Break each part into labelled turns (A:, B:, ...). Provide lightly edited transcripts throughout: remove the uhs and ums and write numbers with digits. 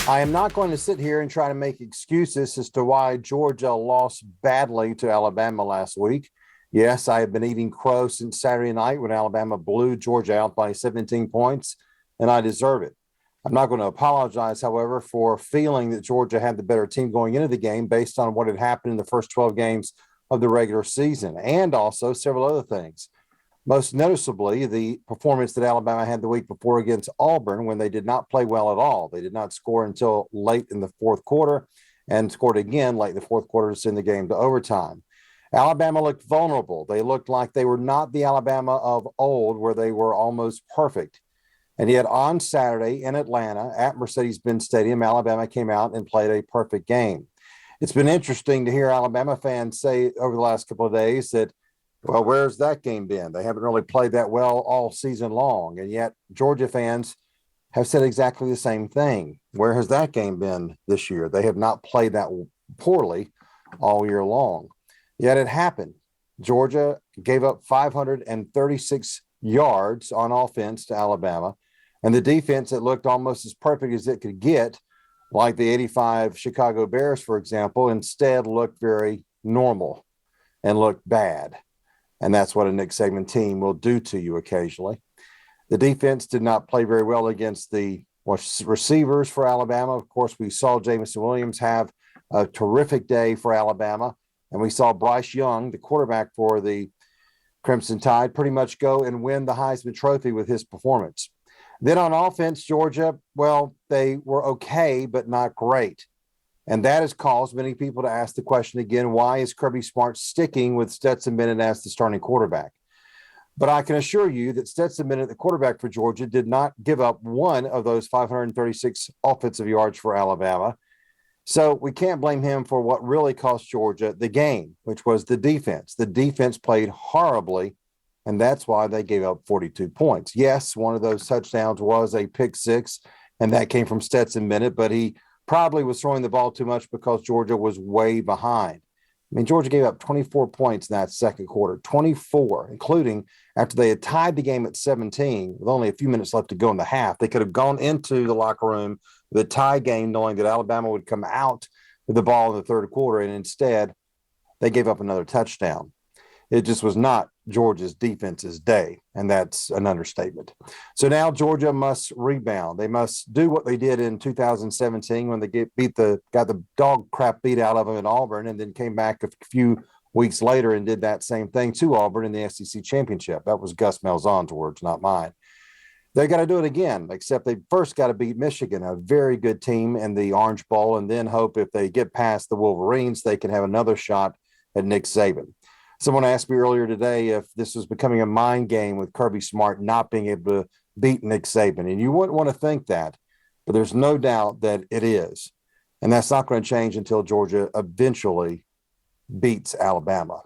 A: I am not going to sit here and try to make excuses as to why Georgia lost badly to Alabama last week. Yes, I have been eating crow since Saturday night when Alabama blew Georgia out by 17 points, and I deserve it. I'm not going to apologize, however, for feeling that Georgia had the better team going into the game based on what had happened in the first 12 games of the regular season, and also several other things. Most noticeably, the performance that Alabama had the week before against Auburn when they did not play well at all. They did not score until late in the fourth quarter and scored again late in the fourth quarter to send the game to overtime. Alabama looked vulnerable. They looked like they were not the Alabama of old where they were almost perfect. And yet on Saturday in Atlanta at Mercedes-Benz Stadium, Alabama came out and played a perfect game. It's been interesting to hear Alabama fans say over the last couple of days that, well, where's that game been? They haven't really played that well all season long. And yet Georgia fans have said exactly the same thing. Where has that game been this year? They have not played that poorly all year long. Yet it happened. Georgia gave up 536 yards on offense to Alabama. And the defense that looked almost as perfect as it could get, like the 85 Chicago Bears, for example, instead looked very normal and looked bad. And that's what a Nick Saban team will do to you occasionally. The defense did not play very well against the receivers for Alabama. Of course, we saw Jameson Williams have a terrific day for Alabama. And we saw Bryce Young, the quarterback for the Crimson Tide, pretty much go and win the Heisman Trophy with his performance. Then on offense, Georgia, well, they were okay, but not great. And that has caused many people to ask the question again, why is Kirby Smart sticking with Stetson Bennett as the starting quarterback? But I can assure you that Stetson Bennett, the quarterback for Georgia, did not give up one of those 536 offensive yards for Alabama. So we can't blame him for what really cost Georgia the game, which was the defense. The defense played horribly, and that's why they gave up 42 points. Yes, one of those touchdowns was a pick six, and that came from Stetson Bennett, but he probably was throwing the ball too much because Georgia was way behind. I mean, Georgia gave up 24 points in that second quarter, 24, including after they had tied the game at 17 with only a few minutes left to go in the half. They could have gone into the locker room with a tie game knowing that Alabama would come out with the ball in the third quarter, and instead they gave up another touchdown. It just was not Georgia's defense's day, and that's an understatement. So now Georgia must rebound. They must do what they did in 2017 when they got the dog crap beat out of them at Auburn, and then came back a few weeks later and did that same thing to Auburn in the SEC championship. That was Gus Malzahn's words, not mine. They got to do it again, except they first got to beat Michigan, a very good team in the Orange Bowl, and then hope if they get past the Wolverines, they can have another shot at Nick Saban. Someone asked me earlier today if this was becoming a mind game with Kirby Smart not being able to beat Nick Saban. And you wouldn't want to think that, but there's no doubt that it is. And that's not going to change until Georgia eventually beats Alabama.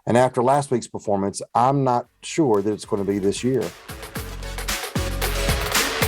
A: And after last week's performance, I'm not sure that it's going to be this year.